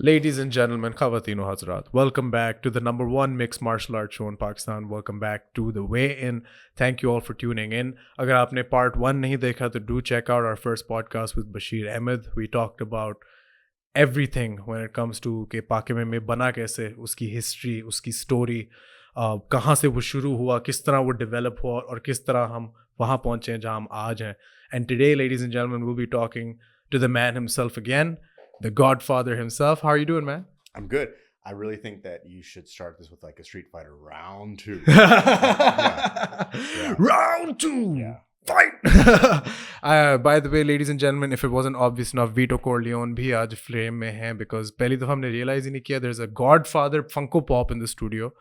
Ladies and gentlemen, Khawateen o Hazrat, welcome back to the number one mixed martial arts show in Pakistan. Welcome back to the Weigh-In. Thank you all for tuning in. Agar aapne part 1 nahi dekha, to do check out our first podcast with Bashir Ahmad. We talked about everything when it comes to कि पाकिमे में बना कैसे, उसकी history, उसकी story, कहाँ से वो शुरू हुआ, किस तरह वो डेवलप हुआ और किस तरह हम वहाँ पहुँचे हैं जहाँ हम आज हैं. And today, ladies and gentlemen, we'll be talking to the man himself again, the Godfather himself. How are you doing, man? I'm good. I really think that you should start this with like a Street Fighter round 2. Round 2. Yeah. Fight. By the way, ladies and gentlemen, if it wasn't obvious enough, Vito Corleone bhi aaj flame mein hai because पहली दफा हमने realize ही नहीं किया there's a Godfather Funko Pop in the studio,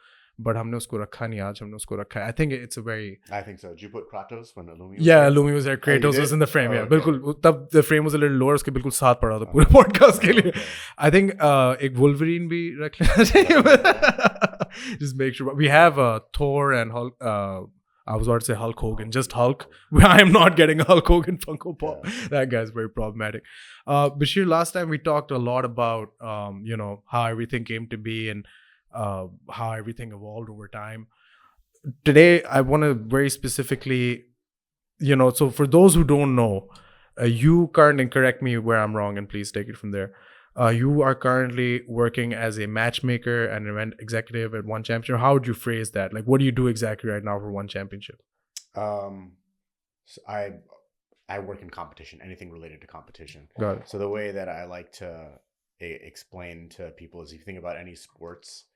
but हमने उसको रखा नहीं आज, हमने उसको रखा है. I think it's a very... I think so. Did you put Kratos when Illumi was Yeah, there? Illumi was there. Kratos was in the frame. Oh, Yeah, okay. बिल्कुल. तब the frame was a little lower, उसके बिल्कुल साथ पड़ा था पूरे podcast के लिए. I think एक Wolverine भी रख लेना चाहिए. Just make sure. We have Thor and Hulk. I was about to say Hulk Hogan, just Hulk. I am not getting a Hulk Hogan Funko Pop. Yeah. That guy's very problematic. Bashir, last time we talked a lot about, how everything came to be and how everything evolved over time. Today, I want to very specifically, so for those who don't know, you currently, correct me where I'm wrong and please take it from there. You are currently working as a matchmaker and event executive at One Championship. How would you phrase that? Like, what do you do exactly right now for One Championship? So I work in competition, anything related to competition. Got it. So the way that I like to explain to people is if you think about any sports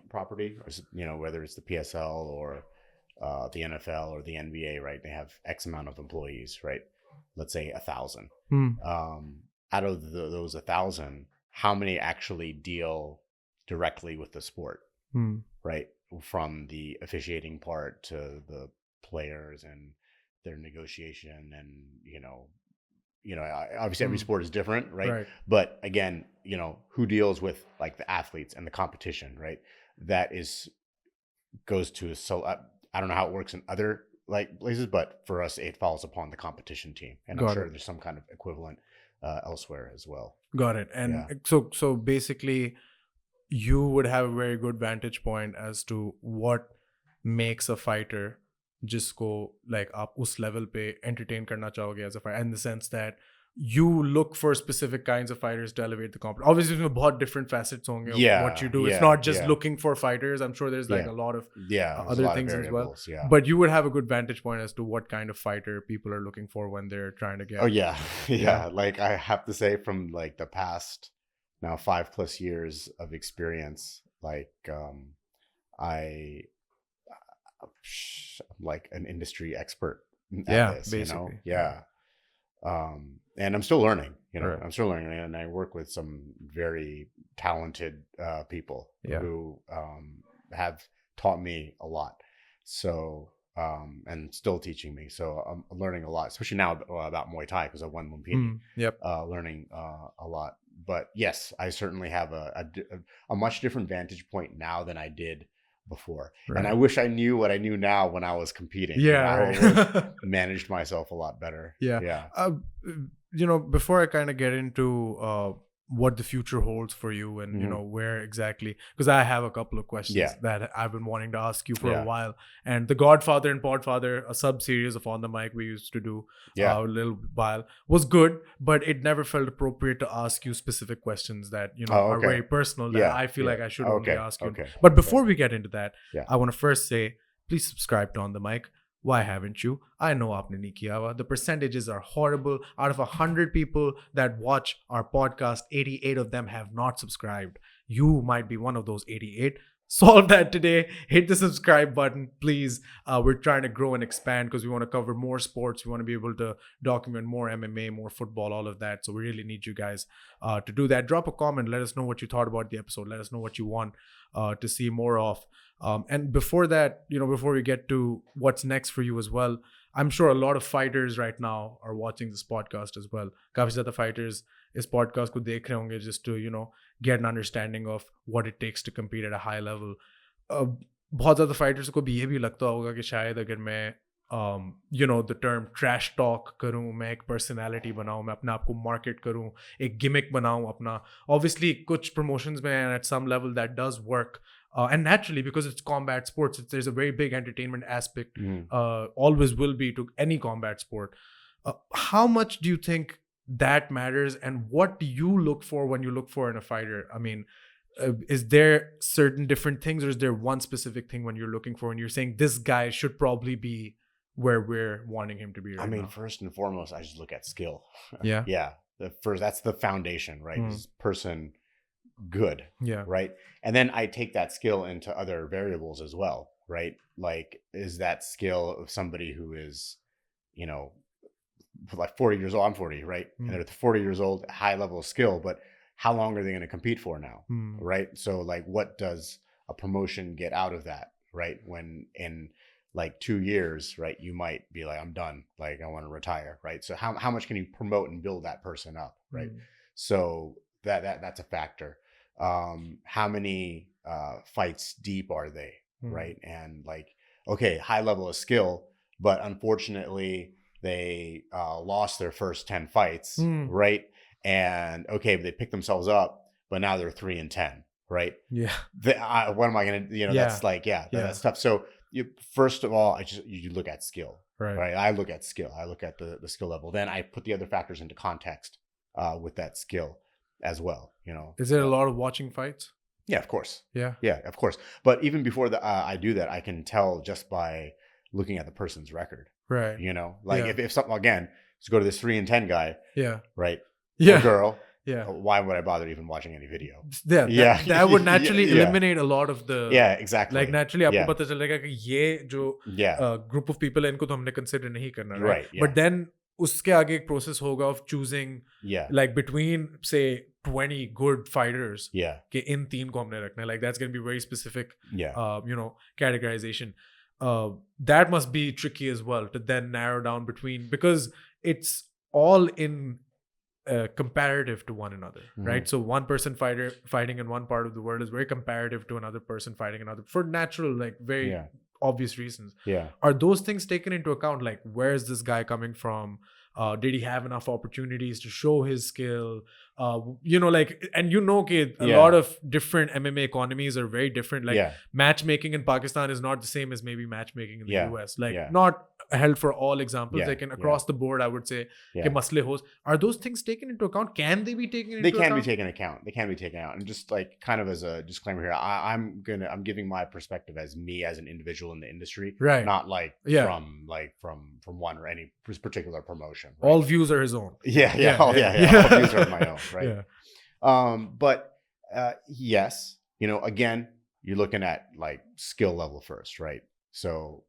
property, or whether it's the PSL or the NFL or the NBA, right? They have X amount of employees, right? Let's say 1,000. Out of those 1,000, how many actually deal directly with the sport, right? From the officiating part to the players and their negotiation, and obviously every sport is different, right? But again, who deals with like the athletes and the competition, right? That goes to I don't know how it works in other like places, but for us it falls upon the competition team, and I'm sure there's some kind of equivalent elsewhere as well. Got it. And so basically you would have a very good vantage point as to what makes a fighter जिसको like आप उस level पे entertain करना चाहोगे as a fighter, in the sense that you look for specific kinds of fighters to elevate the competition. Obviously there's बहुत different facets होंगे of what you do. It's not just looking for fighters. I'm sure there's like a lot of other things as well. Yeah. But you would have a good vantage point as to what kind of fighter people are looking for when they're trying to get... Oh yeah. Like I have to say, from like the past now 5+ years of experience, like I'm like an industry expert at this, basically. And I'm still learning, Right. I'm still learning, and I work with some very talented people who have taught me a lot. So and still teaching me. So I'm learning a lot, especially now about Muay Thai, because I won Lumpini. Learning a lot. But yes, I certainly have a much different vantage point now than I did before. Right. And I wish I knew what I knew now when I was competing. I managed myself a lot better. Before I kind of get into what the future holds for you and where exactly, because I have a couple of questions that I've been wanting to ask you for a while. And the Godfather and Podfather, a sub-series of On the Mic we used to do a little while, was good, but it never felt appropriate to ask you specific questions that are very personal that I feel like I should only ask you. But before we get into that, I want to first say, please subscribe to On the Mic. Why haven't you? I know aapne nahi kiya hua. The percentages are horrible. Out of 100 people that watch our podcast, 88 of them have not subscribed. You might be one of those 88. Solve that today. Hit the subscribe button, please. We're trying to grow and expand because we want to cover more sports. We want to be able to document more MMA, more football, all of that. So we really need you guys to do that. Drop a comment. Let us know what you thought about the episode. Let us know what you want to see more of. And before that, before we get to what's next for you as well, I'm sure a lot of fighters right now are watching this podcast as well. काफी ज़्यादा fighters इस podcast को देख रहे होंगे just to, get an understanding of what it takes to compete at a high level. बहुत ज़्यादा fighters को भी ये भी लगता होगा कि शायद अगर मैं the term trash talk करूँ, मैं एक personality बनाऊँ, मैं अपने आप को market करूँ, एक gimmick बनाऊँ अपना. Obviously कुछ promotions में and at some level that does work. And naturally, because it's combat sports, there's a very big entertainment aspect. Always will be to any combat sport. How much do you think that matters, and what do you look for when you look for in a fighter? I mean, is there certain different things, or is there one specific thing when you're looking for and you're saying this guy should probably be where we're wanting him to be right now? First and foremost, I just look at skill. Yeah. Yeah. That's the foundation, right? Is person good? Yeah. Right. And then I take that skill into other variables as well, right? Like, is that skill of somebody who is, like 40 years old? I'm 40, right? And they're 40 years old, high level of skill, but how long are they going to compete for now? Right. So like, what does a promotion get out of that? Right. When in like 2 years, right, you might be like, I'm done. Like, I want to retire. Right. So how much can you promote and build that person up? Right. So that's a factor. How many fights deep are they? Right. And like, okay, high level of skill, but unfortunately they lost their first 10 fights. Right. And okay, they picked themselves up, but now they're 3-10. Right. Yeah. What am I going to, that's like, that's tough. So first of all, you look at skill. Right. I look at skill. I look at the skill level. Then I put the other factors into context with that skill as well. Is there a lot of watching fights? Yeah, of course. Yeah, of course. But even before I do that, I can tell just by looking at the person's record. Right. If something, again, let's go to this 3-10 guy. Yeah. Right. Yeah. Or girl. Yeah. Why would I bother even watching any video? That would naturally eliminate a lot of the. Yeah, exactly. Like naturally, आपको पता चलेगा कि ये जो group of people है इनको तो हमने consider नहीं करना, right? But then उसके आगे एक process होगा of choosing like between say 20 good fighters कि इन 3 को हमने रखना है. Like that's going to be very specific categorization. That must be tricky as well to then narrow down between, because it's all in comparative to one another, right? So one person fighting in one part of the world is very comparative to another person fighting another, for natural, like very obvious reasons. Are those things taken into account? Like, where is this guy coming from? Did he have enough opportunities to show his skill? Like, and a lot of different MMA economies are very different. Like matchmaking in Pakistan is not the same as maybe matchmaking in the US. Like not held for all examples. Like across the board, I would say masle hos. Are those things taken into account? Can they be taken into account? They can be taken out. And just like kind of as a disclaimer here, I'm giving my perspective as me as an individual in the industry, right? Not like from one or any particular promotion. Right? All views are his own. All views are my own, right? But yes, again, you're looking at like skill level first, right? So,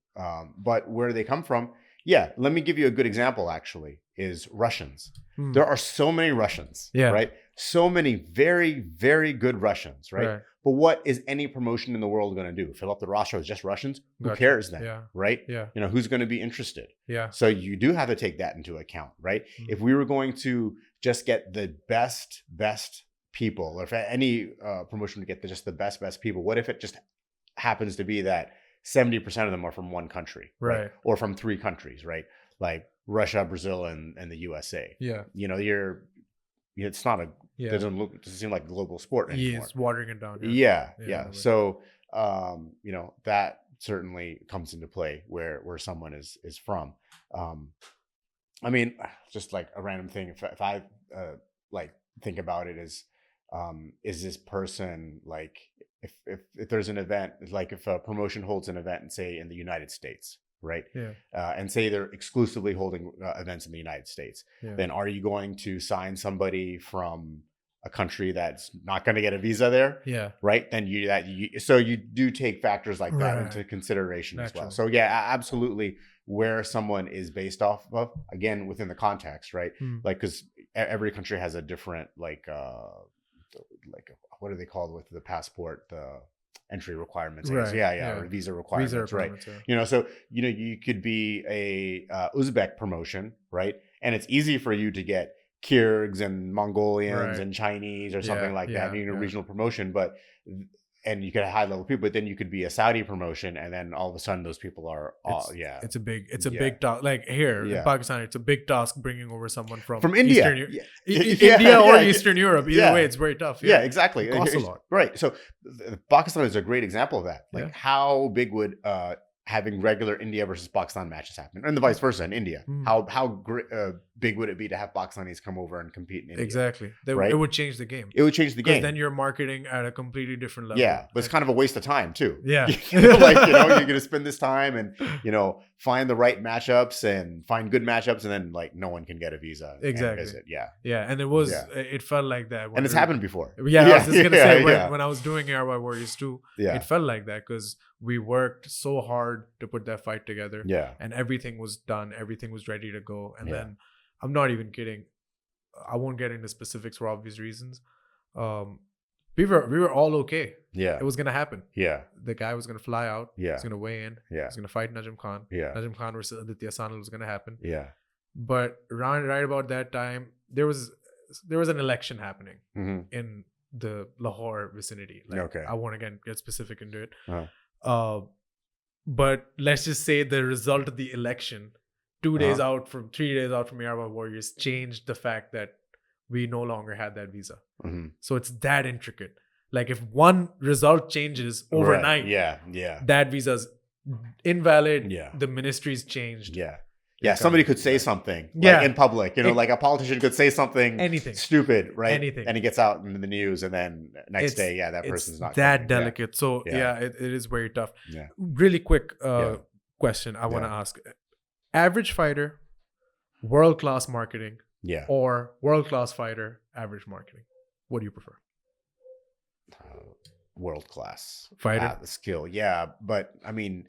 but where they come from, let me give you a good example. Actually, is Russians. There are so many Russians, right? So many very, very good Russians, right? But what is any promotion in the world going to do? Fill up the roster with just Russians? Who cares then, right? Who's going to be interested? So you do have to take that into account, right? If we were going to just get the best people, or if any promotion to get just the best people, what if it just happens to be that 70% of them are from one country, right? Or from 3 countries, right? Like Russia, Brazil, and the USA. It's not doesn't seem like a global sport anymore. It's watering it down. So that certainly comes into play where someone is from. I mean, just like a random thing, if I like think about it as is this person, like if there's an event, like if a promotion holds an event and say in the United States, right? And say they're exclusively holding events in the United States, then are you going to sign somebody from a country that's not going to get a visa there? Right? Then so you do take factors like that into consideration as well. So absolutely, where someone is based off of, again, within the context, right? Like, because every country has a different like what do they call with the passport, the entry requirements, or visa requirements, right? So you could be a Uzbek promotion, right? And it's easy for you to get Kyrgyz and Mongolians and Chinese or something like that, regional promotion. But and you could have high level people, but then you could be a Saudi promotion, and then all of a sudden those people are all it's a big task. Like here in Pakistan, it's a big task bringing over someone from India, India or Eastern Europe. Either way, it's very tough. Yeah, exactly. It costs a lot. Right. So Pakistan is a great example of that. Like how big would having regular India versus Pakistan matches happen, and the vice versa in India? How big would it be to have Pakistanis come over and compete in India? Exactly. It would change the game. It would change the game. Then you're marketing at a completely different level. Yeah, but it's kind of a waste of time too. Yeah. You're going to spend this time and, find the right matchups and find good matchups, and then like no one can get a visa. Exactly. And visit. Yeah. Yeah. And it felt like that. And it's happened before. Yeah. I was just going to say when I was doing Airby Warriors 2, it felt like that because we worked so hard to put that fight together. Yeah. And everything was done. Everything was ready to go. And then I'm not even kidding. I won't get into specifics for obvious reasons. We were all okay. Yeah. It was going to happen. Yeah. The guy was going to fly out. Yeah. He was going to weigh in. Yeah. He was going to fight Najim Khan. Yeah. Najim Khan versus Aditya Sanal was going to happen. Yeah. But right about that time, there was an election happening in the Lahore vicinity. Like, I won't again get specific into it. But let's just say the result of the election 3 days out from Airby Warriors changed the fact that we no longer had that visa. So it's that intricate. Like if one result changes overnight, that visa's invalid. Yeah. The ministry's changed. Yeah. Yeah. Somebody could say something in public, like a politician could say something stupid, right? Anything. And it gets out in the news, and then next day, that person's not that delicate. So it is very tough. Yeah. Really quick question I want to ask. Average fighter, world-class marketing, or world-class fighter, average marketing. What do you prefer? World-class fighter, the skill. Yeah. But I mean,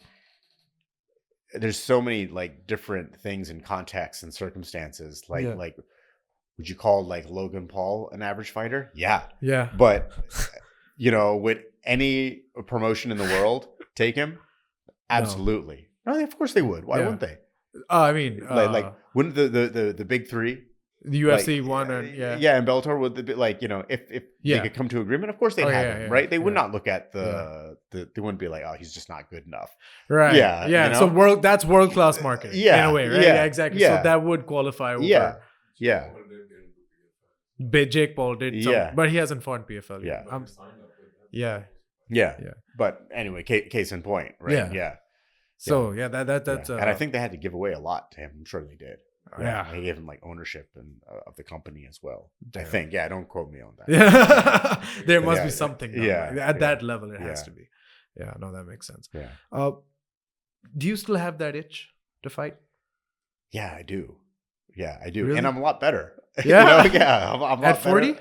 there's so many like different things in context and circumstances. Like, would you call like Logan Paul an average fighter? Yeah. Yeah. But would any promotion in the world take him? Absolutely. No, of course they would. Why wouldn't they? I mean, like wouldn't the big three, the UFC one, and and Bellator would be like, if they could come to agreement, of course they'd have him, right? They would not look at they wouldn't be like, oh, he's just not good enough, right? Yeah. So that's world class marketing, in a way, right? Yeah, exactly. So that would qualify over. Yeah. Jake Paul did, but he hasn't fought in PFL yet. Yeah. But anyway, case in point, right? Yeah. So that's and I think they had to give away a lot to him. I'm sure they did. They gave him like ownership of the company as well. I think. Yeah, don't quote me on that. Yeah. There must be something. At that level, it has to be. Yeah, no, that makes sense. Yeah. Do you still have that itch to fight? Yeah, I do. Yeah, I do. Really? And I'm a lot better. Yeah. I'm at 40?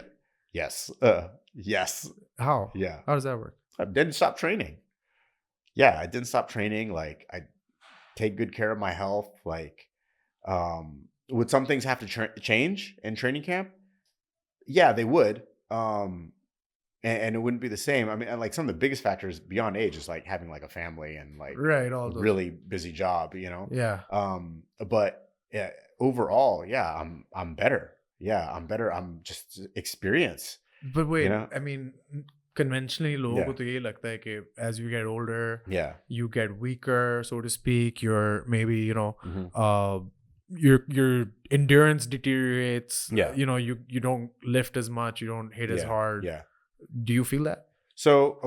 Yes. Yes. How? Yeah. How does that work? I didn't stop training. Yeah, I didn't stop training. Like, I take good care of my health. Like, would some things have to change in training camp? Yeah, they would. And it wouldn't be the same. I mean, like some of the biggest factors beyond age is like having like a family and like all those. Really busy job, Yeah. But overall, I'm better. Yeah, I'm better. I'm just experienced. But wait, I mean, conventionally लोगों को तो यही लगता है कि as you get older, you get weaker, so to speak. You're maybe your endurance deteriorates. You don't lift as much. You don't hit as hard. Yeah. Do you feel that? So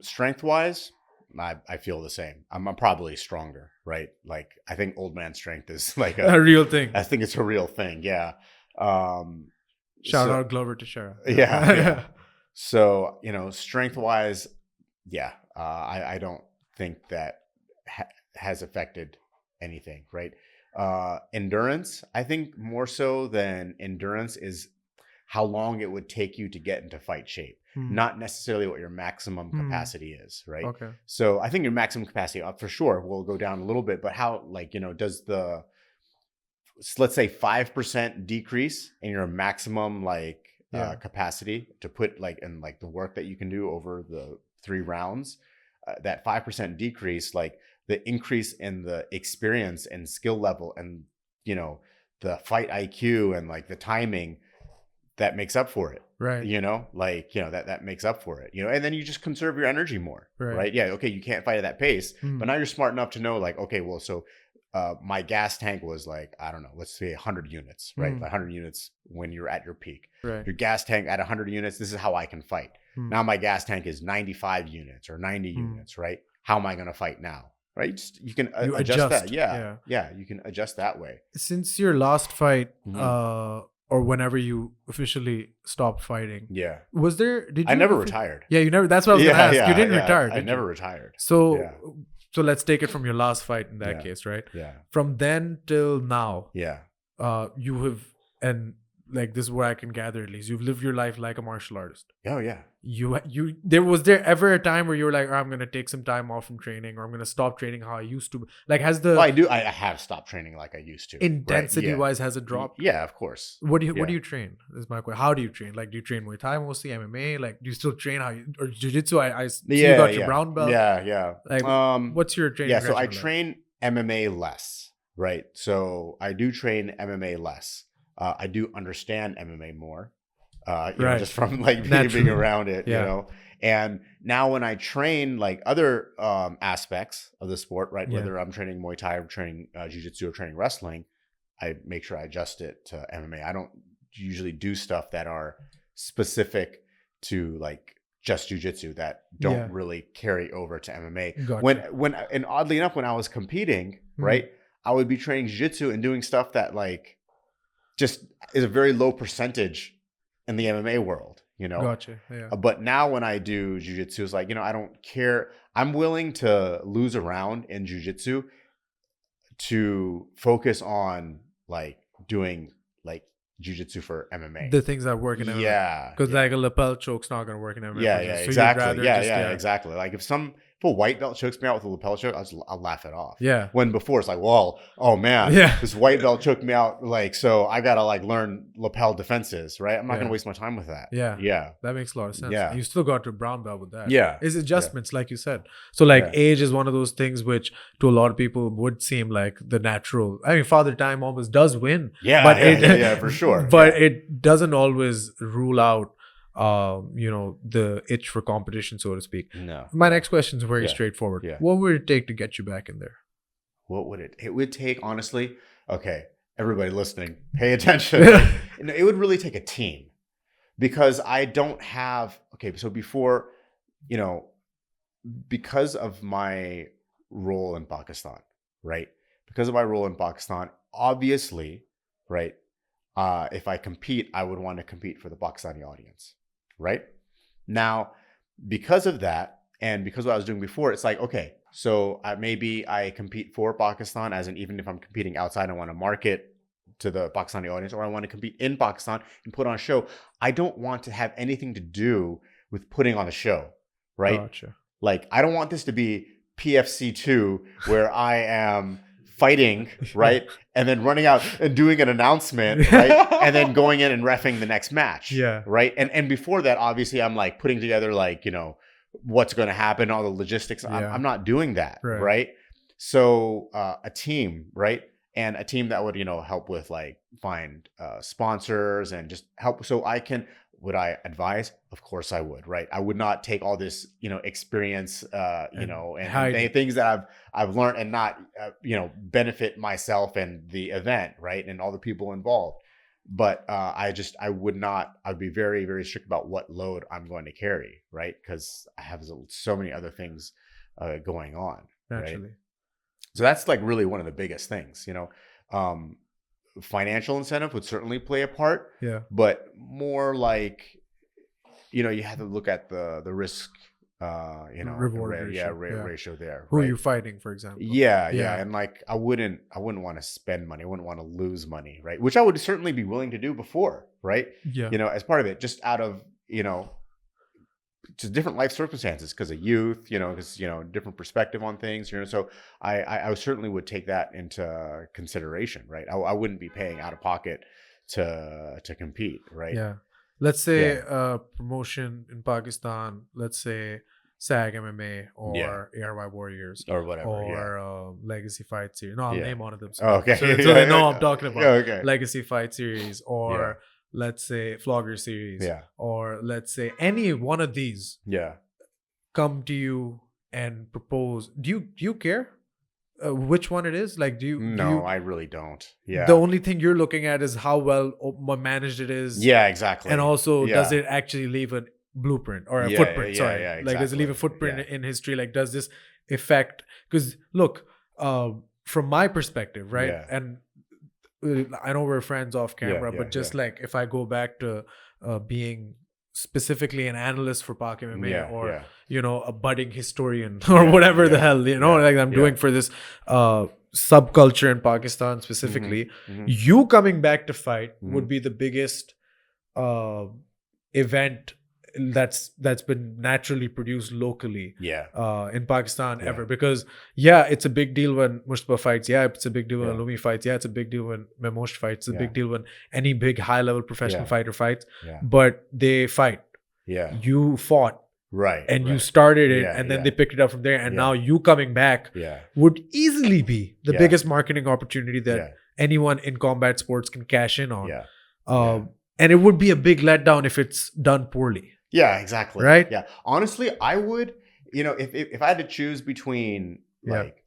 strength wise, I feel the same. I'm probably stronger, right? Like I think old man strength is like a real thing. I think it's a real thing. Yeah. Shout out Glover Teixeira. Yeah. So, strength wise, I don't think that has affected anything, right? Endurance, I think more so than endurance is how long it would take you to get into fight shape, not necessarily what your maximum capacity is, right? Okay. So I think your maximum capacity for sure will go down a little bit, but how, does let's say 5% decrease in your maximum capacity to put in the work that you can do over the 3 rounds, that 5% decrease, the increase in the experience and skill level and the fight IQ and the timing that makes up for it, Right. That makes up for it, and then you just conserve your energy more. Right. Yeah. Okay. You can't fight at that pace, but now you're smart enough to know, like, okay, well, so my gas tank was like, I don't know, let's say 100 units, right? 100 units when you're at your peak. Right. Your gas tank at 100 units, this is how I can fight. Now my gas tank is 95 units or 90 units, right? How am I going to fight now? Right? You can adjust that. Yeah. You can adjust that way. Since your last fight, or whenever you officially stopped fighting, was there? I never retired. Yeah, you never. That's what I was going to ask. You didn't retire. I never retired. So let's take it from your last fight in that case, right? Yeah. From then till now, you have, and like this is where I can gather at least, you've lived your life like a martial artist. Oh yeah. Was there ever a time where you were like, oh, I'm gonna take some time off from training, or I'm gonna stop training how I used to? Like, has the I have stopped training like I used to. Intensity wise, has it dropped? Yeah, of course. What do you train? Is my question. How do you train? Like, do you train Muay Thai mostly, MMA? Like, do you still train or Jiu-Jitsu? I see you got your brown belt. Yeah. Like, what's your training? Yeah, so I train MMA less, right? So I do train MMA less. I do understand MMA more. Just from like being around it, and now when I train like other aspects of the sport, right, whether I'm training Muay Thai or training Jiu-Jitsu or training wrestling, I make sure I adjust it to MMA. I don't usually do stuff that are specific to like just Jiu-Jitsu that don't really carry over to MMA. Gotcha. And oddly enough, when I was competing, right, I would be training Jiu-Jitsu and doing stuff that like just is a very low percentage in the MMA world, Gotcha. Yeah. But now when I do Jiu-Jitsu, it's like, I don't care. I'm willing to lose a round in Jiu-Jitsu to focus on like doing like Jiu-Jitsu for MMA. The things that work in MMA. Yeah. Because like a lapel choke's not going to work in MMA. Yeah, exactly. Exactly. Like if a white belt chokes me out with a lapel choke, I'll laugh it off. Yeah. When before it's like, well, oh man, this white belt choked me out. Like, so I got to like learn lapel defenses, right? I'm not going to waste my time with that. Yeah. Yeah. That makes a lot of sense. Yeah. And you still got your brown belt with that. Yeah. It's adjustments, like you said. So like age is one of those things which to a lot of people would seem like the natural. I mean, Father Time almost does win. Yeah. But for sure. But it doesn't always rule out the itch for competition, so to speak. No. My next question is very straightforward. Yeah. What would it take to get you back in there? What would it would take, honestly? Okay, everybody listening, pay attention. It would really take a team, because I don't have, so before, because of my role in Pakistan, right? Because of my role in Pakistan, obviously, right? If I compete, I would want to compete for the Pakistani audience, right? Now, because of that, and because of what I was doing before, it's like, okay, so maybe I compete for Pakistan, as in even if I'm competing outside, I want to market to the Pakistani audience, or I want to compete in Pakistan and put on a show. I don't want to have anything to do with putting on a show, right? Gotcha. Like, I don't want this to be PFC 2 where I am fighting, right? And then running out and doing an announcement, right? And then going in and reffing the next match. Yeah. Right. And before that, obviously, I'm like putting together like, what's going to happen, all the logistics. Yeah. I'm not doing that. Right. So a team, right? And a team that would, help with like find sponsors and just help. So would I advise? Of course I would, right? I would not take all this, experience, and things that I've learned and not, benefit myself and the event, right? And all the people involved. But I'd be very, very strict about what load I'm going to carry, right? Because I have so many other things going on. Naturally. Right? So that's like really one of the biggest things, financial incentive would certainly play a part. Yeah. But more like, you have to look at the risk, reward ratio there. Who are you fighting, for example? Yeah. And like, I wouldn't want to spend money. I wouldn't want to lose money, right? Which I would certainly be willing to do before, right? Yeah. As part of it, just out of, just different life circumstances because of youth, because, different perspective on things, so I certainly would take that into consideration, right? I wouldn't be paying out of pocket to compete, right? Yeah. Let's say promotion in Pakistan, let's say SAG MMA or ARY Warriors or whatever, or Legacy Fight Series. No, I'll name one of them. So they know I'm talking about Legacy Fight Series or let's say Flogger series, Yeah. or let's say any one of these, Yeah. come to you and propose, do you care which one it is? Like, do you? I really don't. Yeah. The only thing you're looking at is how well managed it is. Yeah, exactly. And also, Yeah. does it actually leave a blueprint or a Yeah, footprint? yeah, Sorry, yeah, like, does it leave a exactly. footprint Yeah. in history? Like, does this affect? Because look, from my perspective, right? Yeah. And I know we're friends off camera, but just like if I go back to being specifically an analyst for Pak MMA, or you know, a budding historian or whatever the hell, you know, like I'm doing for this subculture in Pakistan specifically, you coming back to fight would be the biggest event that's been naturally produced locally in Pakistan ever. Because it's a big deal when Mustafa fights, it's a big deal when Alumi fights, it's a big deal when Memosh fights, it's a big deal when any big high level professional fighter fights, but they fight. You fought, right, and you started it, and then they picked it up from there, and now you coming back would easily be the biggest marketing opportunity that anyone in combat sports can cash in on. And it would be a big letdown if it's done poorly. Yeah, exactly. Right? Yeah. Honestly, I would, you know, if I had to choose between like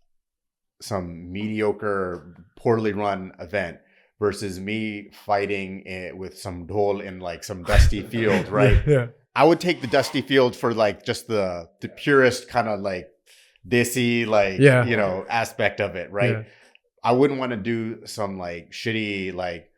some mediocre, poorly run event versus me fighting with some dhol in like some dusty field, right? I would take the dusty field for like just the purest kind of like desi, like, you know, aspect of it, right? I wouldn't want to do some like shitty, like,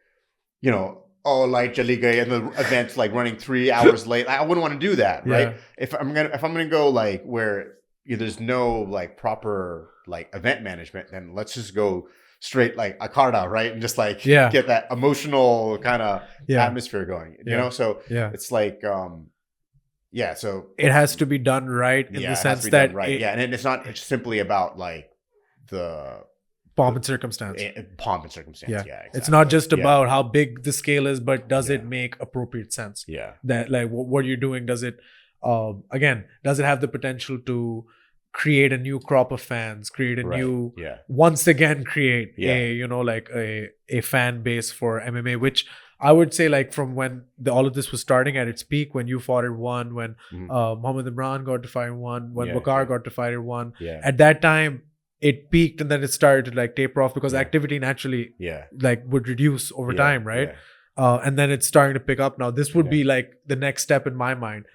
you know, like Jaliga and the event's like running 3 hours late. I wouldn't want to do that, right? If I'm gonna go like where there's no like proper like event management, then let's just go straight like Akarda, right? And just like get that emotional kind of atmosphere going, you know? So it's like, so it has to be done right in the sense that and it's not simply about like the pomp and circumstance. Exactly. It's not just about how big the scale is, but does it make appropriate sense? That like what you're doing, does it again, does it have the potential to create a new crop of fans, create a new once again create a, you know, like a fan base for MMA, which I would say, like, from when all of this was starting at its peak, when you fought at one, when Muhammad Imran got to fight at one, when Waqar got to fight at one, at that time it peaked, and then it started to like taper off because activity naturally like would reduce over time, right? And then it's starting to pick up now. This would be like the next step in my mind.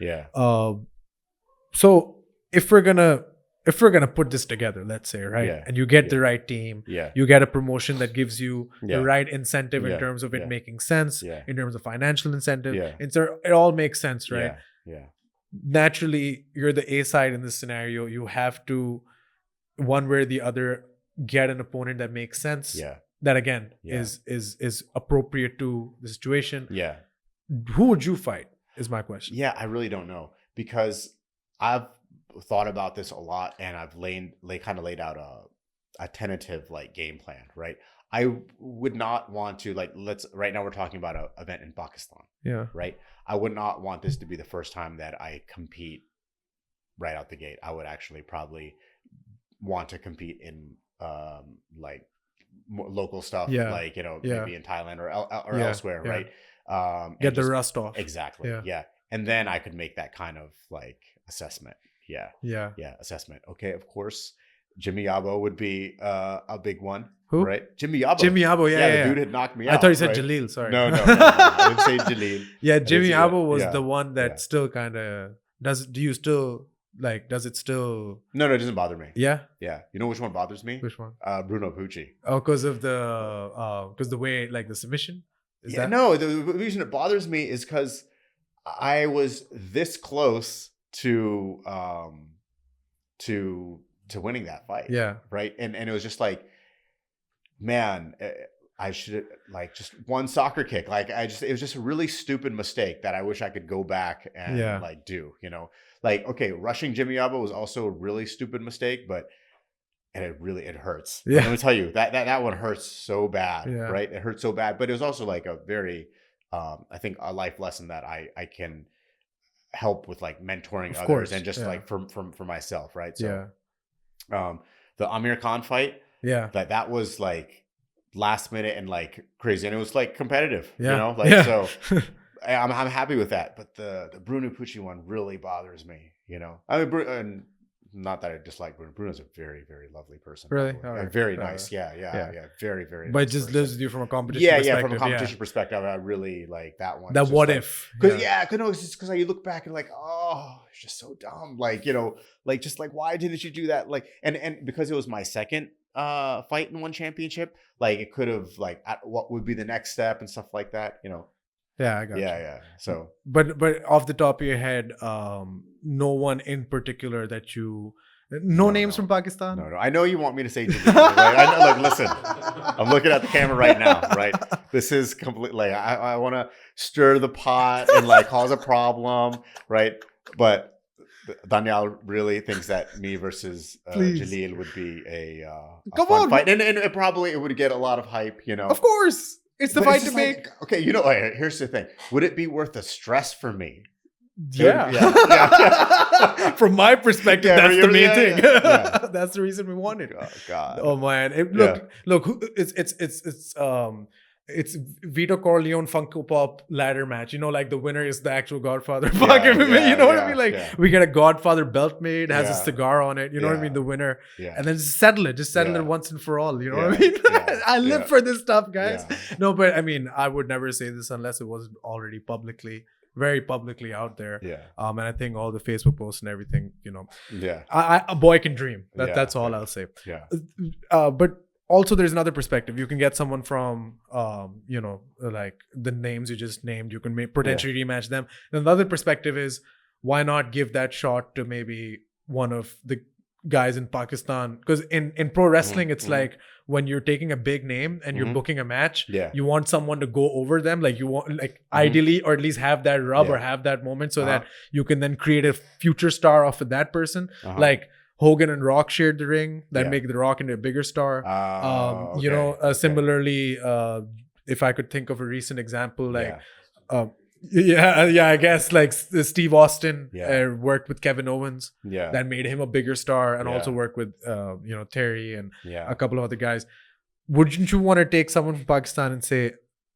So if we're gonna put this together, let's say, right, and you get the right team, you get a promotion that gives you the right incentive in terms of it making sense, in terms of financial incentive, and so it all makes sense, right? Naturally, you're the A side in this scenario. You have to, one way or the other, get an opponent that makes sense. That again is appropriate to the situation. Who would you fight? Is my question. I really don't know, because I've thought about this a lot, and I've laid out a tentative like game plan, right? I would not want to like, right now we're talking about an event in Pakistan. Right. I would not want this to be the first time that I compete right out the gate. I would actually probably want to compete in like more local stuff, like, you know, maybe in Thailand or elsewhere, right? Get the rust off. Exactly. And then I could make that kind of like assessment. Assessment. Okay, of course, Jimmy Yabo would be a big one. Who? Right? Jimmy Yabo. The dude had knocked me out. I thought you said Jalil. Sorry. No. I didn't say Jalil. Jimmy Yabo was the one that still kind of does. Do you still like? Does it still? No, it doesn't bother me. Yeah. You know which one bothers me? Which one? Bruno Pucci. Oh, because of the way, like, the submission. No, the reason it bothers me is because I was this close to winning that fight. Right. And it was just like, man, I should like just one soccer kick. Like it was just a really stupid mistake that I wish I could go back and like do, you know, like, okay, rushing Jimmy Yabo was also a really stupid mistake, and it hurts. Let me tell you, that one hurts so bad, right? It hurts so bad, but it was also like a very, I think a life lesson that I can help with, like mentoring others and just like for myself, right? So the Amir Khan fight, that was like last minute and like crazy, and it was like competitive, Yeah. you know, like Yeah. so. I'm happy with that, but the Bruno Pucci one really bothers me, you know. I mean, and not that I dislike Bruno. Bruno's a very, very lovely person. by Really? the way. All right. Very nice. Yeah. Very, very But it nice just person. lives with you from a competition perspective. From a competition perspective, I really like that one. That It's just what like, if? Because it's just because you look back and like, oh, it's just so dumb. Like, you know, like just like why didn't you do that? Like, and because it was my second fight in one championship, like it could have like what would be the next step and stuff like that, you know. Yeah, I got you. Yeah. So, but off the top of your head, no one in particular that you, no names from Pakistan. No. I know you want me to say Jaleel, right? I know. Like, listen, I'm looking at the camera right now, right? This is completely. Like, I want to stir the pot and like cause a problem, right? But Daniel really thinks that me versus Jaleel would be a fun fight, and it probably would get a lot of hype, you know. Of course. It's the fight to make. Like, okay, you know, here's the thing. Would it be worth the stress for me? Yeah. From my perspective, that's the main thing. Yeah. That's the reason we wanted. Oh God. Oh man. Look. It's Vito Corleone Funko Pop ladder match. You know, like the winner is the actual Godfather of PAKMMA. You know what I mean? Like we get a Godfather belt made, has a cigar on it. You know what I mean? The winner, and then just settle it. Just settle it once and for all. You know what I mean? I live for this stuff, guys. No, but I mean, I would never say this unless it was already very publicly out there. And I think all the Facebook posts and everything, you know. A boy can dream. That's all I'll say. But also, there's another perspective. You can get someone from, you know, like the names you just named. You can potentially rematch them. And the other perspective is, why not give that shot to maybe one of the guys in Pakistan? Because in pro wrestling, it's like when you're taking a big name and you're booking a match, you want someone to go over them. Like you want, like ideally, or at least have that rub or have that moment so that you can then create a future star off of that person. Like Hogan and Rock shared the ring, that make the Rock into a bigger star. You know, similarly, if I could think of a recent example, like, I guess like Steve Austin worked with Kevin Owens, that made him a bigger star, and also worked with you know, Terry and a couple of other guys. Wouldn't you want to take someone from Pakistan and say,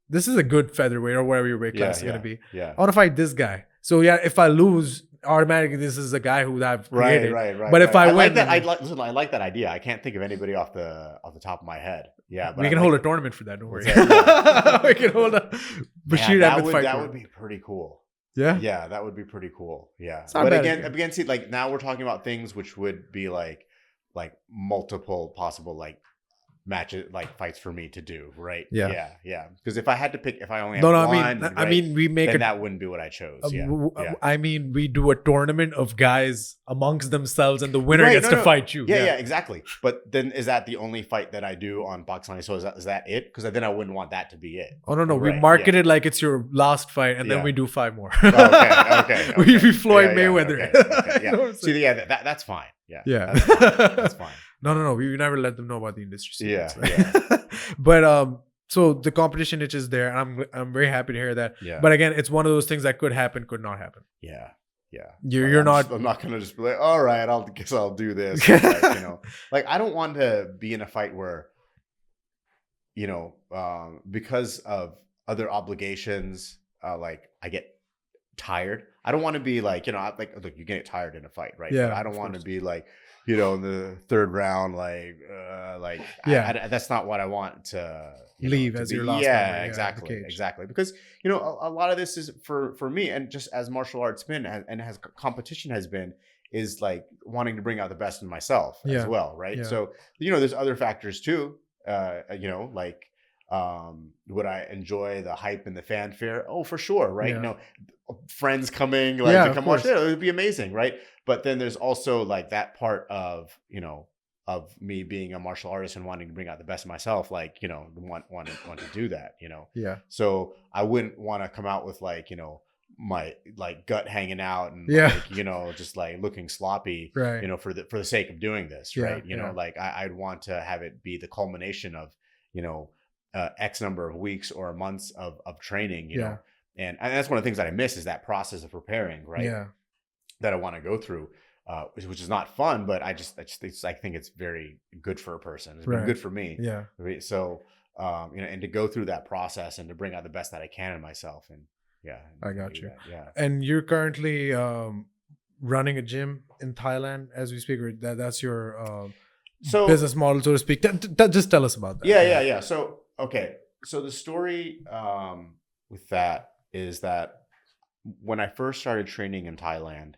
this is a good featherweight or whatever your weight class is going to be? I want to fight this guy. So if I lose, automatically this is a guy who I've created. Right. But if I win, I like that idea. I can't think of anybody off the top of my head. But we can hold a tournament for that. Don't worry. We can hold a Bashir Ahmad fight. That would be pretty cool. Yeah, that would be pretty cool. But again, see, like now we're talking about things which would be like multiple possible like matches, like fights for me to do, right? Because if I had to pick, if I only have one, I mean, we make then that wouldn't be what I chose. I mean, we do a tournament of guys amongst themselves, and the winner gets to fight you. Exactly. But then is that the only fight that I do on Pakistani? So is that it? Because then I wouldn't want that to be it. Oh no, we market it like it's your last fight, and then we do 5 more. Okay. We Floyd Mayweather. See, that's fine. That's fine. No. We never let them know about the industry secrets. But so the competition itch is there, and I'm very happy to hear that. But again, it's one of those things that could happen, could not happen. I'm not gonna just be like, all right, I'll do this. Like, you know, like I don't want to be in a fight where, you know, because of other obligations, like I get tired. I don't want to be like, you know, like look, you get tired in a fight, right? But I don't want to be like, you know, in the 3rd round, that's not what I want to leave as your last member. Exactly. Because, you know, a lot of this is for me, and just as martial arts been and has competition has been, is like wanting to bring out the best in myself as well, right? So, you know, there's other factors too, you know, like would I enjoy the hype and the fanfare? Oh, for sure, right? You know, friends coming to come watch it would be amazing, right? But then there's also like that part of, you know, of me being a martial artist and wanting to bring out the best of myself, like, you know, want to do that, you know. So I wouldn't want to come out with like, you know, my like gut hanging out and like, you know, just like looking sloppy, you know, for the sake of doing this, right? You know, like I'd want to have it be the culmination of, you know, X number of weeks or months of training, you know. And that's one of the things that I miss is that process of preparing, right? That I want to go through, which is not fun, but I think it's very good for a person. It's been good for me. So and to go through that process and to bring out the best that I can in myself. And yeah, I got you. That. Yeah. And you're currently running a gym in Thailand as we speak, or that's your business model, so to speak. Just tell us about that. Yeah. So, okay. So the story with that is that when I first started training in Thailand,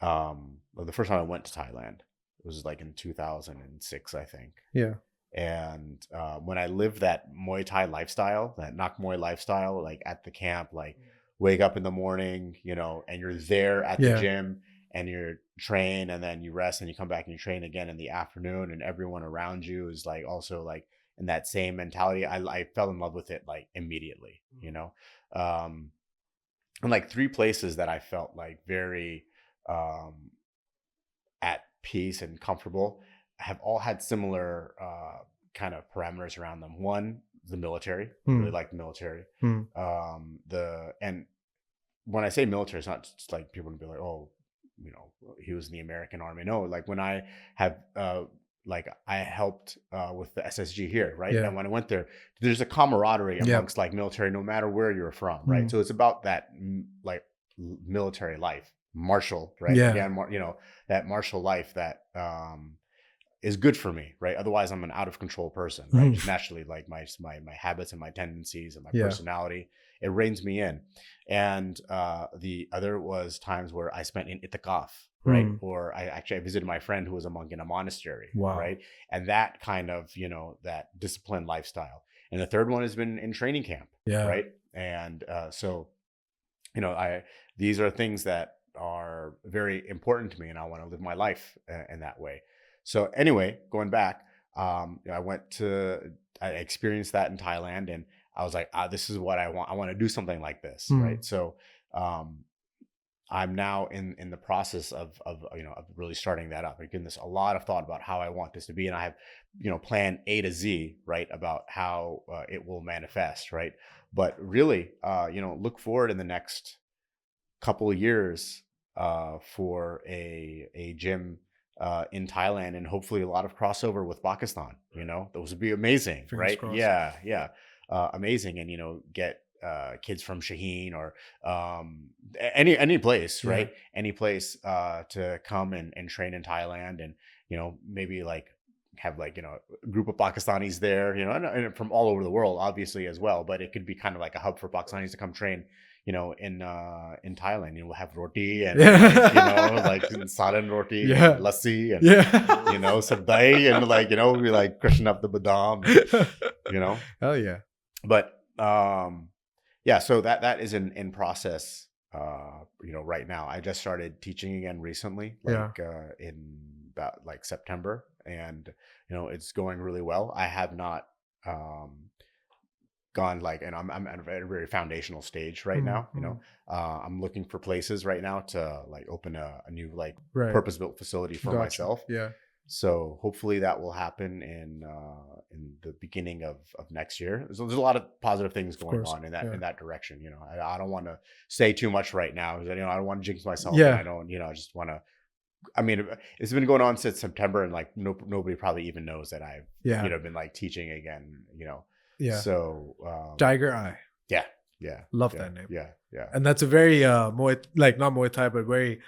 the first time I went to Thailand, it was like in 2006, I think. Yeah. And when I lived that Muay Thai lifestyle, that Nak Muay lifestyle, like at the camp, like wake up in the morning, and you're there at the gym and you're train, and then you rest and you come back and you train again in the afternoon, and everyone around you is like also like in that same mentality. I fell in love with it like immediately, and like 3 places that I felt like very at peace and comfortable have all had similar kind of parameters around them. One, the military. Really like the military. And when I say military, it's not just like people would be like, oh, he was in the American Army. No, like when I have like I helped with the SSG here, right? And when I went there, there's a camaraderie amongst like military, no matter where you're from, right? So it's about that like military life, martial, right? Again, that martial life that is good for me, right? Otherwise, I'm an out of control person, right? Just naturally, like my habits and my tendencies and my personality, it reins me in. And the other was times where I spent in itikaf, right? Or I visited my friend who was a monk in a monastery, right? And that kind of, that disciplined lifestyle. And the third one has been in training camp, right? And so, these are things that are very important to me, and I want to live my life in that way. So anyway, going back, I experienced that in Thailand, and I was like, this is what I want. I want to do something like this, right? So I'm now in the process of really starting that up. I've given this a lot of thought about how I want this to be, and I have plan A to Z, right, about how it will manifest, right? But really, look forward in the next couple of years for a gym in Thailand, and hopefully a lot of crossover with Pakistan. Those would be amazing. Fingers right crossed. Yeah Amazing. And get kids from Shaheen or any place, right? Any place to come and train in Thailand, and maybe like have like a group of Pakistanis there, and from all over the world obviously as well, but it could be kind of like a hub for Pakistanis to come train in Thailand. We'll have roti and like saran roti, and lassi, and some dahi, and like we'll be like crushing up the badam, Hell yeah. But so that is in process right now. I just started teaching again recently, like in about like September, and it's going really well. I have not gone like, and I'm at a very foundational stage right now. I'm looking for places right now to like open a new like purpose-built facility for myself. So hopefully that will happen in the beginning of next year. There's a lot of positive things going on in that direction. I don't want to say too much right now because I don't want to jinx myself. And I don't, I just want to. I mean, it's been going on since September, and like nobody probably even knows that I've been like teaching again. So Tiger Eye. Yeah. Love that name. Yeah. And that's a very Muay, like not Muay Thai, but very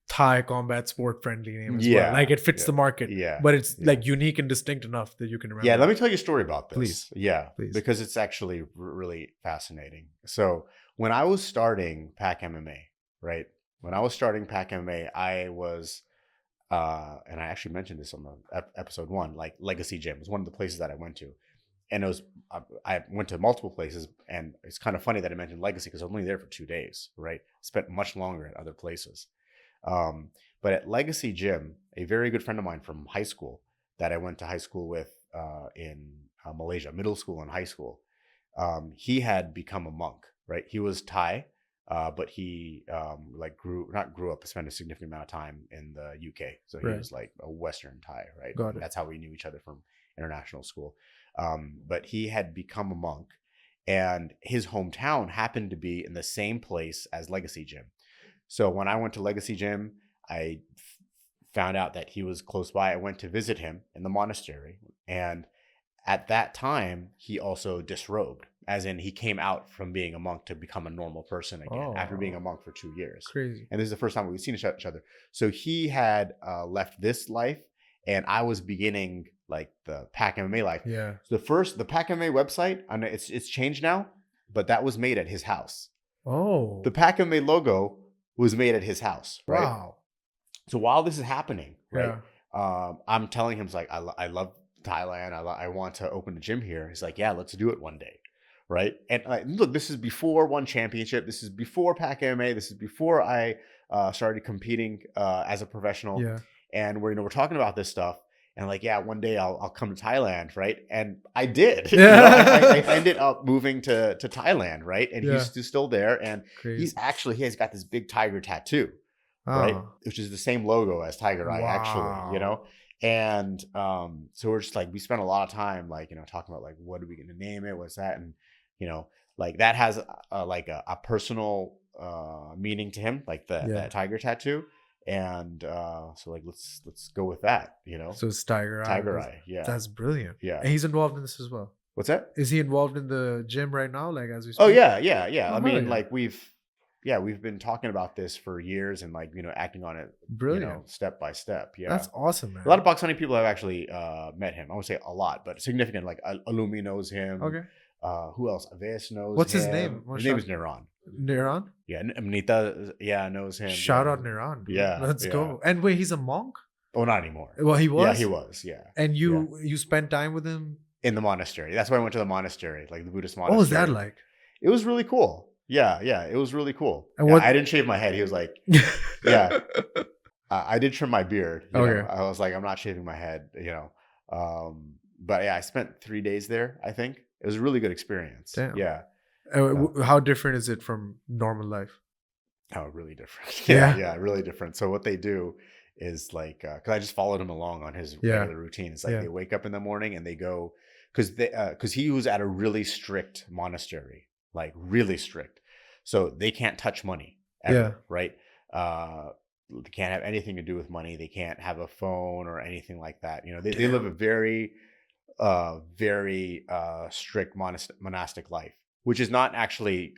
Thai combat sport friendly name as well. Like it fits the market. But it's like unique and distinct enough that you can remember. Yeah, let me tell you a story about this. Please. Please. Because it's actually really fascinating. So when I was starting PAKMMA, right? When I was starting PAKMMA, I was and I actually mentioned this on the episode 1, like Legacy Gym was one of the places that I went to. And it was, I went to multiple places, and it's kind of funny that I mentioned Legacy because I was only there for 2 days, right? Spent much longer at other places. But at Legacy Gym, a very good friend of mine from high school that I went to high school with in Malaysia, middle school and high school, he had become a monk, right? He was Thai, but he grew up, but spent a significant amount of time in the UK. So he was like a Western Thai, right? Got it. That's how we knew each other from international school. But he had become a monk, and his hometown happened to be in the same place as Legacy Gym. So when I went to Legacy Gym, I found out that he was close by. I went to visit him in the monastery, and at that time, he also disrobed, as in he came out from being a monk to become a normal person again after being a monk for 2 years. Crazy. And this is the first time we've seen each other. So he had left this life, and I was beginning like the PAKMMA life. Yeah. So the PAKMMA website, I know it's changed now, but that was made at his house. Oh. The PAKMMA logo was made at his house, right? Wow. So while this is happening, right, I'm telling him, like, I love Thailand. I want to open a gym here. He's like, yeah, let's do it one day, right? And look, this is before one championship. This is before PAKMMA. This is before I started competing as a professional. Yeah. And we're talking about this stuff. And like, yeah, one day I'll come to Thailand, right? And I did. I ended up moving to Thailand, right? And he's still there. And he has got this big tiger tattoo, right? Which is the same logo as Tiger Eye, actually, And so we're just like, we spent a lot of time, like, talking about like, what are we going to name it? What's that? And, like that has a personal meaning to him, like that tiger tattoo. And so like let's go with that, So it's Tiger Eye. Yeah, that's brilliant. Yeah, and he's involved in this as well. What's that? Is he involved in the gym right now, like as we speak? Oh yeah. I mean, like we've been talking about this for years and like acting on it, brilliant, step by step. Yeah, that's awesome, man. A lot of Pakistani people have actually met him. I would say a lot, but significant. Like Alumi knows him. Okay. Who else? Aves knows. What's him. His name? His name is Niran. Niran? Yeah, Amnita, knows him. Shout out Niran. Yeah, let's go. And wait, he's a monk? Oh, not anymore. Well, he was. Yeah, he was. Yeah. And you spent time with him in the monastery. That's why I went to the monastery, like the Buddhist monastery. What was that like? It was really cool. Yeah, it was really cool. And I didn't shave my head. He was like, yeah. I did trim my beard. Okay. I was like, I'm not shaving my head. But yeah, I spent 3 days there. I think it was a really good experience. Damn. Yeah. How different is it from normal life? Oh, really different. Yeah, really different. So what they do is like, because I just followed him along on his regular routine. It's like they wake up in the morning and they go, because he was at a really strict monastery, like really strict. So they can't touch money ever, right? They can't have anything to do with money. They can't have a phone or anything like that. They live a very, very strict monastic life. Which is not actually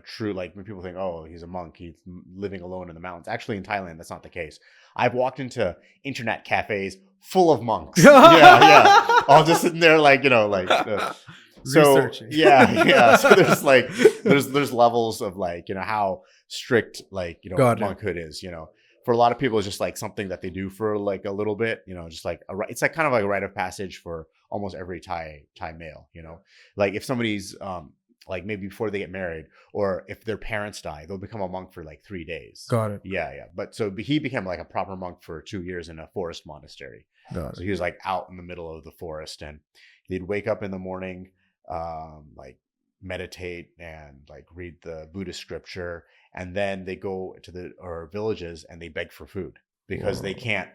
true. Like when people think, oh, he's a monk, he's living alone in the mountains. Actually, in Thailand, that's not the case. I've walked into internet cafes full of monks. Yeah. All just sitting there, like, so researching. Yeah. So there's like, there's levels of like, how strict like, monkhood is, For a lot of people, it's just like something that they do for like a little bit, just like it's like kind of like a rite of passage for almost every Thai male, Like if somebody's like maybe before they get married or if their parents die, they'll become a monk for like 3 days. Got it. Yeah. But so he became like a proper monk for 2 years in a forest monastery. So he was like out in the middle of the forest and he'd wake up in the morning, like meditate and like read the Buddhist scripture. And then they go to villages and they beg for food because they can't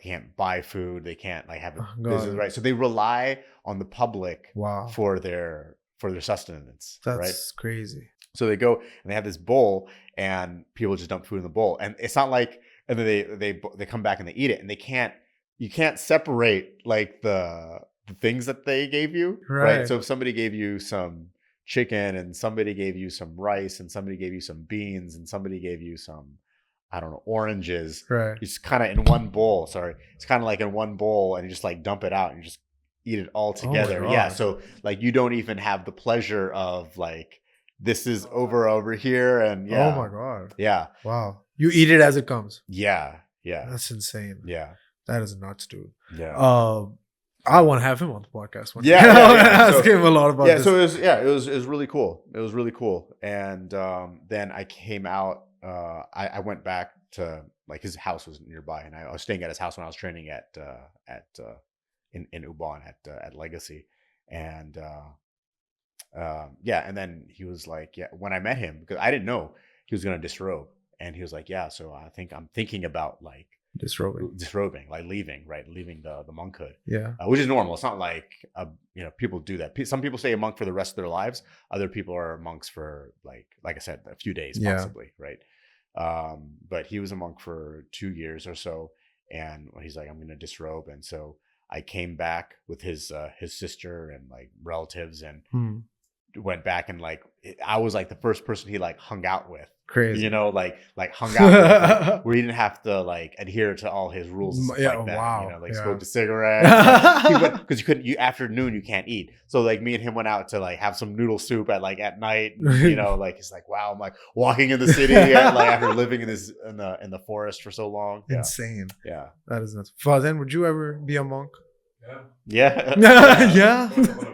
can't buy food, they can't like have a business, right? So they rely on the public for their sustenance. That's crazy. So they go and they have this bowl and people just dump food in the bowl, and it's not like, and then they come back and they eat it, and you can't separate like the things that they gave you, right? So if somebody gave you some chicken and somebody gave you some rice and somebody gave you some beans and somebody gave you some, I don't know, oranges. Right. It's kind of in one bowl. Sorry. It's kind of like in one bowl and you just like dump it out and you just eat it all together. Yeah. So like you don't even have the pleasure of like, this is over here. And yeah. Oh my God. Yeah. Wow. You eat it as it comes. Yeah. That's insane. Yeah. That is nuts, dude. Yeah. I want to have him on the podcast one day. Yeah. Ask him a lot about this. So it was really cool. It was really cool. And then I came out. I went back to like his house was nearby, and I was staying at his house when I was training in Ubon at Legacy, and and then he was like, when I met him, because I didn't know he was gonna disrobe, and he was like, so I think I'm thinking about like disrobing, like leaving the monkhood, which is normal. It's not like people do that. Some people stay a monk for the rest of their lives. Other people are monks for like I said, a few days possibly, right? But he was a monk for 2 years or so, and he's like, I'm going to disrobe, and so I came back with his sister and like relatives, and went back, and like I was like the first person he like hung out with. Crazy. You know, like hung out with, like, where he didn't have to like adhere to all his rules and stuff like that. Wow. You know, like smoked a cigarette. Because you afternoon you can't eat. So like me and him went out to like have some noodle soup at night. You know, like it's like, wow, I'm like walking in the city like after living in the forest for so long. Yeah. Insane. Yeah. That is nuts. Fazen, would you ever be a monk? Yeah. Yeah.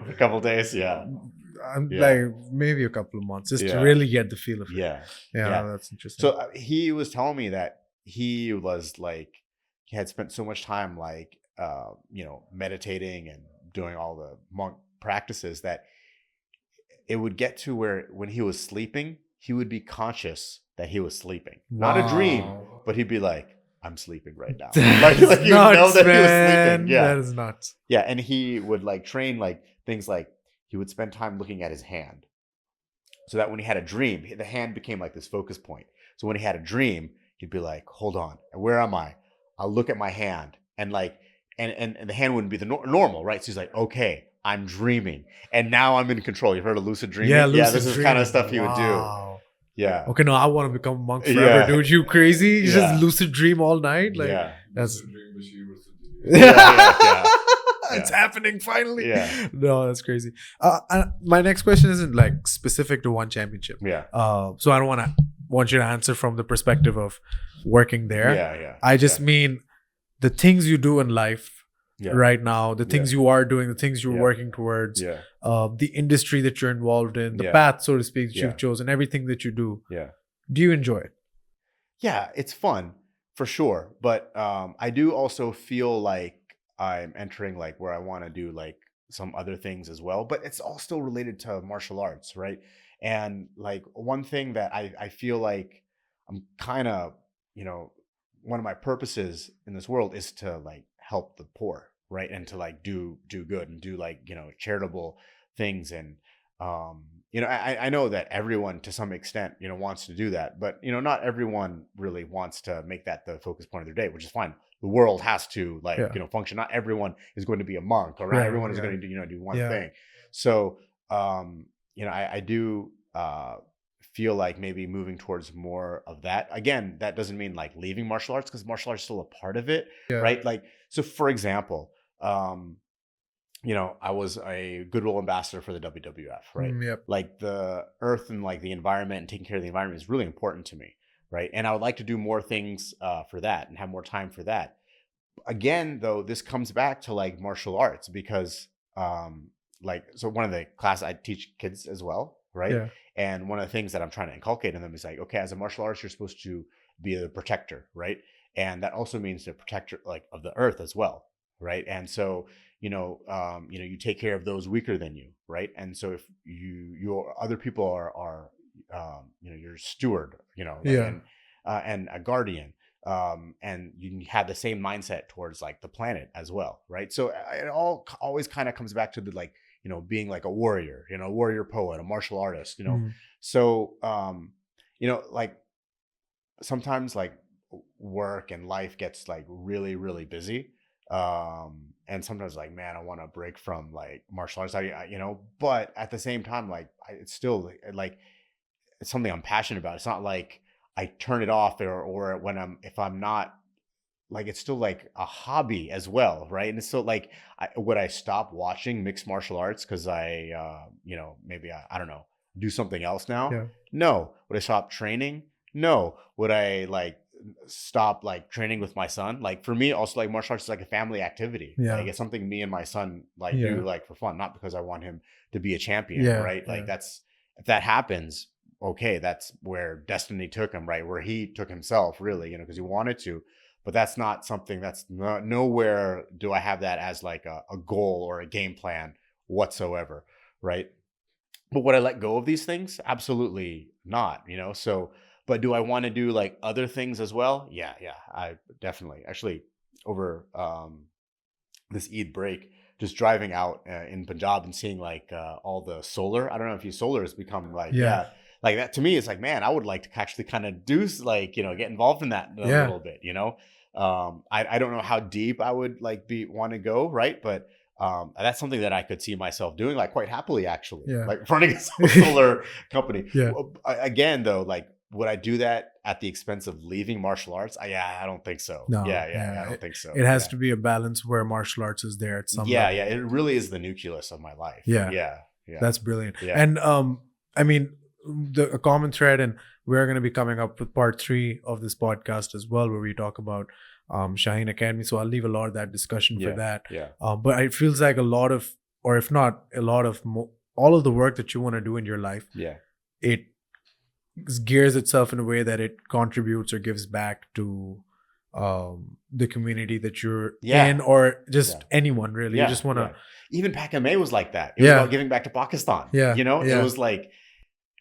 A couple days. Yeah. Like maybe a couple of months just to really get the feel of it. Yeah, that's interesting. So he was telling me that he was like, he had spent so much time like you know, meditating and doing all the monk practices that it would get to where when he was sleeping, he would be conscious that he was sleeping. Wow. Not a dream, but he'd be like, I'm sleeping right now. like you nuts, know that man. He was sleeping. Yeah, that is nuts. Yeah, and he would like train like things like he would spend time looking at his hand, so that when he had a dream, the hand became like this focus point. So when he had a dream, he'd be like, hold on, where am I? I'll look at my hand, and like, and the hand wouldn't be the normal, right? So he's like, okay, I'm dreaming, and now I'm in control. You've heard of lucid dreaming? Yeah, lucid this is dreaming. kind of stuff he would do. Yeah. Okay, no, I want to become a monk forever, dude. You crazy? You just lucid dream all night? Like, that's... It's happening finally. Yeah. No, that's crazy. And my next question isn't like specific to one championship. Yeah. So I don't want you to answer from the perspective of working there. Yeah. I just mean the things you do in life right now, the things you are doing, the things you're working towards, the industry that you're involved in, the path, so to speak, that you've chosen, everything that you do. Yeah. Do you enjoy it? Yeah, it's fun for sure. But I do also feel like I'm entering like where I want to do like some other things as well, but it's all still related to martial arts, right? And like one thing that I feel like I'm kind of, you know, one of my purposes in this world is to like help the poor, right? And to like do good and do like, you know, charitable things. And you know, I know that everyone to some extent, you know, wants to do that, but you know, not everyone really wants to make that the focus point of their day, which is fine. The world has to like, you know, function. Not everyone is going to be a monk, or not everyone is going to do, you know, do one thing. So, you know, I do feel like maybe moving towards more of that. Again, that doesn't mean like leaving martial arts, because martial arts is still a part of it, right? Like, so for example, you know, I was a goodwill ambassador for the WWF, right? Like the earth and like the environment and taking care of the environment is really important to me. Right. And I would like to do more things for that and have more time for that. Again, though, this comes back to like martial arts, because like, so one of the classes I teach kids as well. Right. Yeah. And one of the things that I'm trying to inculcate in them is like, okay, as a martial artist, you're supposed to be the protector. Right. And that also means the protector like of the earth as well. Right. And so, you know, you take care of those weaker than you. Right. And so if your other people are you know, your steward, you know, and a guardian, and you have the same mindset towards like the planet as well, right? So it always kind of comes back to the like, you know, being like a warrior, you know, a warrior poet, a martial artist, you know. So you know, like sometimes like work and life gets like really, really busy. And sometimes like, man, I want to break from like martial arts, you know, but at the same time, like it's still like, it's something I'm passionate about. It's not like I turn it off or when if I'm not, like, it's still like a hobby as well. Right. And it's still like, would I stop watching mixed martial arts? Cause I, you know, maybe I don't know, do something else now. Yeah. No. Would I stop training? No. Would I like stop like training with my son? Like for me also, like martial arts is like a family activity. Like it's something me and my son like do like for fun, not because I want him to be a champion. Right. Like that's, if that happens, okay, that's where destiny took him, right? Where he took himself, really, you know, because he wanted to. But that's not something that's nowhere do I have that as like a goal or a game plan whatsoever, right? But would I let go of these things? Absolutely not, you know? So, but do I want to do like other things as well? Yeah, I definitely. Actually, over this Eid break, just driving out in Punjab and seeing like all the solar. I don't know if solar has become like, like that to me, it's like, man, I would like to actually kind of do like, you know, get involved in that a little bit, you know. I don't know how deep I would like want to go, right? But that's something that I could see myself doing like quite happily, actually, like running a solar company. Again, though, like, would I do that at the expense of leaving martial arts? I don't think so. No, I don't think so. It has to be a balance where martial arts is there at some level. It really is the nucleus of my life. Yeah. That's brilliant. And I mean, a common thread, and we're going to be coming up with part 3 of this podcast as well, where we talk about Shaheen Academy. So I'll leave a lot of that discussion for that. But it feels like a lot of, or if not a lot of, all of the work that you want to do in your life, it gears itself in a way that it contributes or gives back to the community that you're in, or just anyone really. You just want to. Even PAKMMA was like that. It was about giving back to Pakistan. You know, it was like,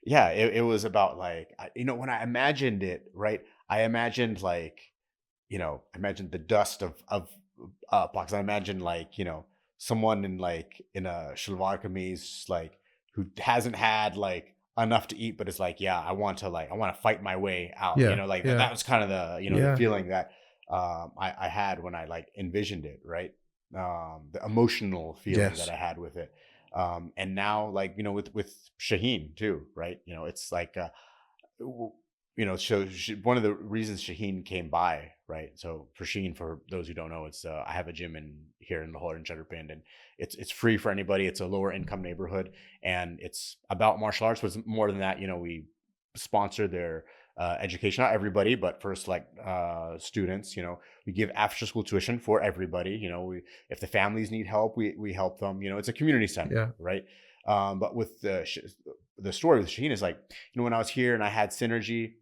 it was about like, you know, when I imagined it, right? I imagined like, you know, I imagined the dust of Pakistan. I imagined like, you know, someone in a shalwar kameez, like, who hasn't had like enough to eat, but it's like, I want to fight my way out. You know, like that was kind of the, you know, the feeling that I had when I like envisioned it, right? The emotional feeling that I had with it. And now, like, you know, with Shaheen too, right? You know, it's like, you know, so one of the reasons Shaheen came by, right? So for Shaheen, for those who don't know, it's I have a gym here in Lahore in Chhattarpindi, and it's free for anybody. It's a lower income neighborhood, and it's about martial arts. But more than that, you know, we sponsor their education, not everybody, but for select students. You know, we give after school tuition for everybody. You know, if the families need help, we help them. You know, it's a community center, right? But with the story with Shaheen is like, you know, when I was here and I had Synergy,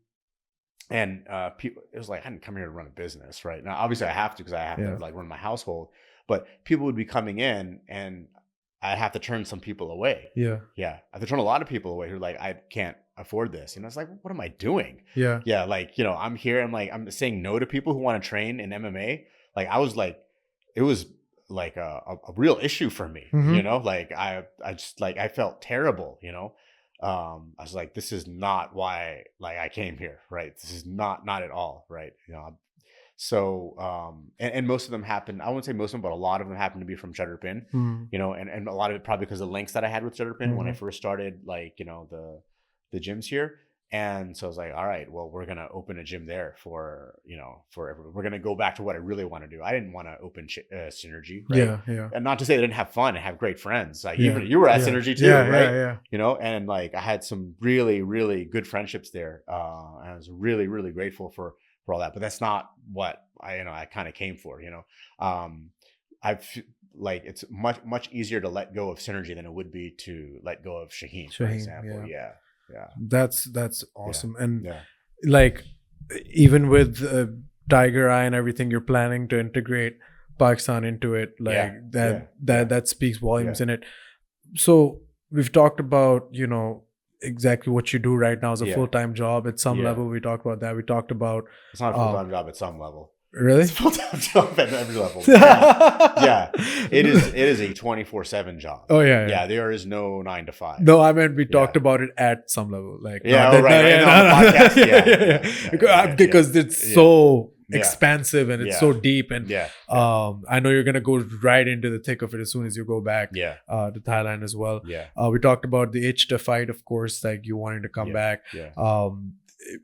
and people, it was like, I didn't come here to run a business, right? Now, obviously I have to, because I have to like run my household, but people would be coming in and I'd have to turn some people away. I have to turn a lot of people away who are like, I can't afford this. You know, it's like, what am I doing? Like, you know, I'm here, I'm saying no to people who want to train in MMA. Like, I was like, it was like a real issue for me, you know, like I just like, I felt terrible, you know. I was like, this is not why like I came here, right? This is not at all, right? You know, so and most of them happened, I wouldn't say most of them, but a lot of them happened to be from Chhattarpindi, you know, and a lot of it probably because of the links that I had with Chhattarpindi when I first started, like, you know, the gyms here. And so I was like, all right, well, we're going to open a gym there for, you know, for everyone. We're going to go back to what I really want to do. I didn't want to open Synergy, right? And not to say I didn't have fun and have great friends. Like, you were at Synergy too, right? You know, and like I had some really, really good friendships there. And I was really, really grateful for all that. But that's not what I kind of came for, you know. I've like, it's much easier to let go of Synergy than it would be to let go of Shaheen, for example. That's awesome. And like, even with Tiger Eye and everything, you're planning to integrate Pakistan into it, like that speaks volumes in it. So we've talked about, you know, exactly what you do right now as a full-time job at some level. We talked about that. We talked about it's not a full-time job at some level. Really? It's a full-time job at every level. It is a 24/7 job. Oh yeah. There is no 9 to 5. No, I meant we talked about it at some level, like because it's so expansive and it's so deep, and I know you're gonna go right into the thick of it as soon as you go back to Thailand as well. We talked about the itch to fight, of course, like you wanting to come back.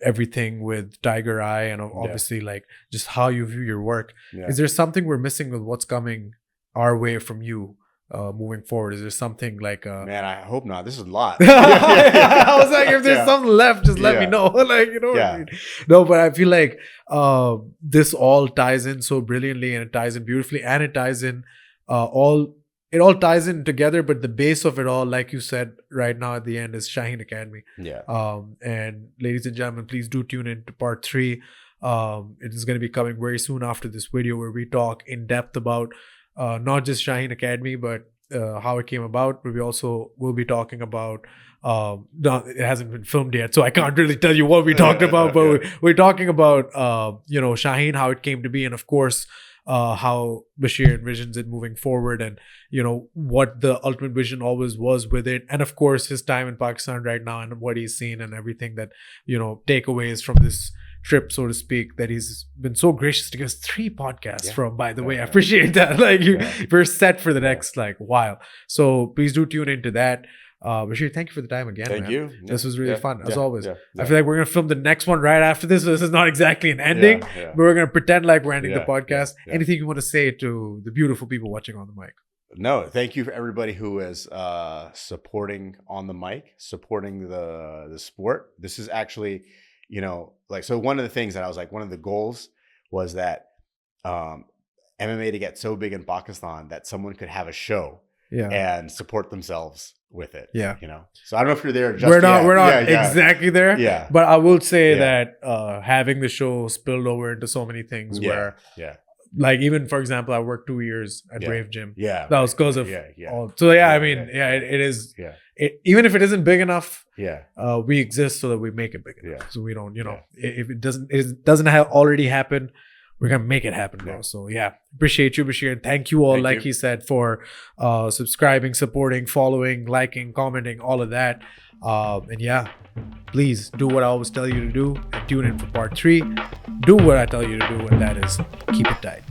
Everything with Tiger Eye, and obviously like just how you view your work. Is there something we're missing with what's coming our way from you moving forward? Is there something like man, I hope not. This is a lot. I was like, if there's something left, just let me know. Like, you know what I mean? No, but I feel like this all ties in so brilliantly, and it ties in beautifully, and it ties in it all ties in together, but the base of it all, like you said right now at the end, is Shaheen Academy. And ladies and gentlemen, please do tune in to part 3. It is going to be coming very soon after this video, where we talk in depth about not just Shaheen Academy, but how it came about. But we also will be talking about no, it hasn't been filmed yet, so I can't really tell you what we talked about, but we're talking about you know, Shaheen, how it came to be, and of course how Bashir envisions it moving forward, and what the ultimate vision always was with it, and of course his time in Pakistan right now and what he's seen and everything that takeaways from this trip, so to speak, that he's been so gracious to give us 3 podcasts from, by the way. I appreciate that. We're set for the next while, so please do tune into that. Bashir, thank you for the time again. Thank you. This was really fun as always. I feel like we're gonna film the next one right after this. So this is not exactly an ending, but we're gonna pretend like we're ending the podcast. Anything you want to say to the beautiful people watching on the mic? No, thank you for everybody who is supporting on the mic, supporting the sport. This is actually, so one of the things that I was like, one of the goals was that MMA to get so big in Pakistan that someone could have a show and support themselves with it. So I don't know if you're there. We're not exactly there. But I will say that having the show spilled over into so many things where like, even for example, I worked 2 years at Brave Gym. That was because of all. So it is. Even if it isn't big enough, we exist so that we make it big enough. So we don't, if it doesn't have already happened, we're gonna make it happen, bro. So appreciate you, Bashir, and thank you all, he said, for subscribing, supporting, following, liking, commenting, all of that. And please do what I always tell you to do, and tune in for part 3. Do what I tell you to do, and that is keep it tight.